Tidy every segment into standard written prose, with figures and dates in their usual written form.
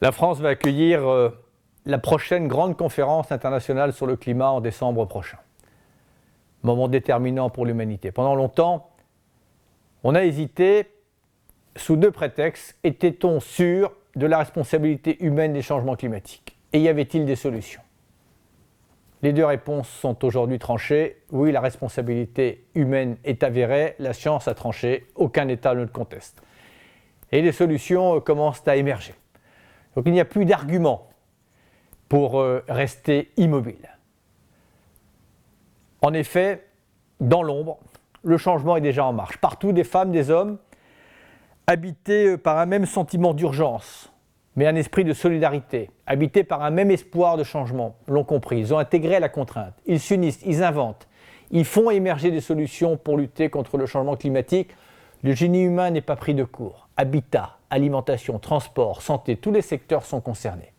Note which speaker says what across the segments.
Speaker 1: La France va accueillir la prochaine grande conférence internationale sur le climat en décembre prochain. Moment déterminant pour l'humanité. Pendant longtemps, on a hésité sous deux prétextes. Était-on sûr de la responsabilité humaine des changements climatiques? Et y avait-il des solutions? Les deux réponses sont aujourd'hui tranchées. Oui, la responsabilité humaine est avérée, la science a tranché, aucun État ne le conteste. Et les solutions commencent à émerger. Donc il n'y a plus d'argument pour rester immobile. En effet, dans l'ombre, le changement est déjà en marche. Partout, des femmes, des hommes, habités par un même sentiment d'urgence, mais un esprit de solidarité, habités par un même espoir de changement, l'ont compris. Ils ont intégré la contrainte, ils s'unissent, ils inventent, ils font émerger des solutions pour lutter contre le changement climatique. Le génie humain n'est pas pris de court. Habitat, alimentation, transport, santé, tous les secteurs sont concernés.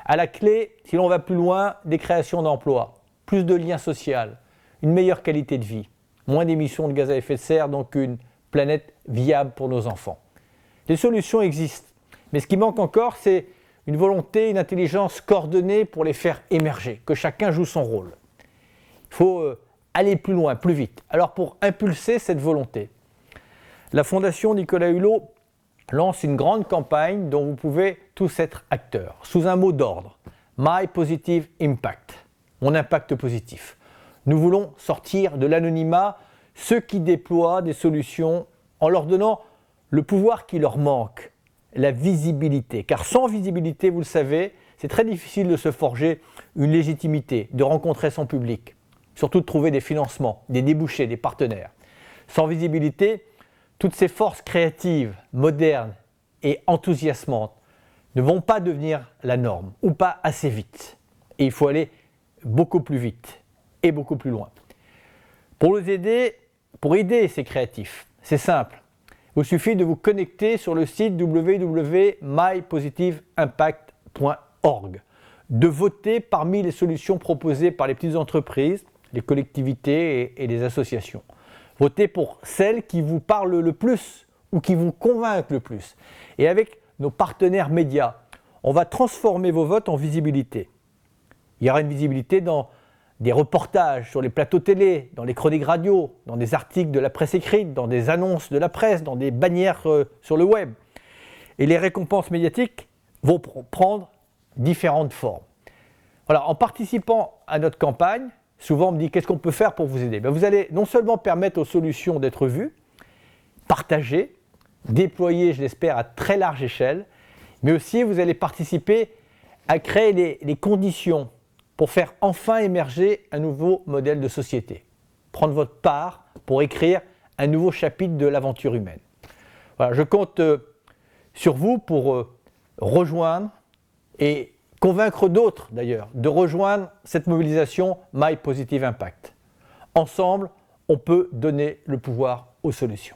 Speaker 1: À la clé, si l'on va plus loin, des créations d'emplois, plus de liens sociaux, une meilleure qualité de vie, moins d'émissions de gaz à effet de serre, donc une planète viable pour nos enfants. Les solutions existent, mais ce qui manque encore, c'est une volonté, une intelligence coordonnée pour les faire émerger, que chacun joue son rôle. Il faut aller plus loin, plus vite. Alors pour impulser cette volonté, la Fondation Nicolas Hulot lance une grande campagne dont vous pouvez tous être acteurs, sous un mot d'ordre, My Positive Impact, mon impact positif. Nous voulons sortir de l'anonymat ceux qui déploient des solutions en leur donnant le pouvoir qui leur manque, la visibilité. Car sans visibilité, vous le savez, c'est très difficile de se forger une légitimité, de rencontrer son public, surtout de trouver des financements, des débouchés, des partenaires. Sans visibilité, toutes ces forces créatives, modernes et enthousiasmantes ne vont pas devenir la norme, ou pas assez vite. Et il faut aller beaucoup plus vite et beaucoup plus loin. Pour aider ces créatifs, c'est simple. Il vous suffit de vous connecter sur le site www.mypositiveimpact.org, de voter parmi les solutions proposées par les petites entreprises, les collectivités et les associations. Votez pour celles qui vous parlent le plus ou qui vous convainquent le plus. Et avec nos partenaires médias, on va transformer vos votes en visibilité. Il y aura une visibilité dans des reportages sur les plateaux télé, dans les chroniques radio, dans des articles de la presse écrite, dans des annonces de la presse, dans des bannières sur le web. Et les récompenses médiatiques vont prendre différentes formes. Voilà, en participant à notre campagne, souvent on me dit qu'est-ce qu'on peut faire pour vous aider? Vous allez non seulement permettre aux solutions d'être vues, partagées, déployées, je l'espère, à très large échelle, mais aussi vous allez participer à créer les conditions pour faire enfin émerger un nouveau modèle de société. Prendre votre part pour écrire un nouveau chapitre de l'aventure humaine. Voilà, je compte sur vous pour rejoindre et convaincre d'autres d'ailleurs de rejoindre cette mobilisation My Positive Impact. Ensemble, on peut donner le pouvoir aux solutions.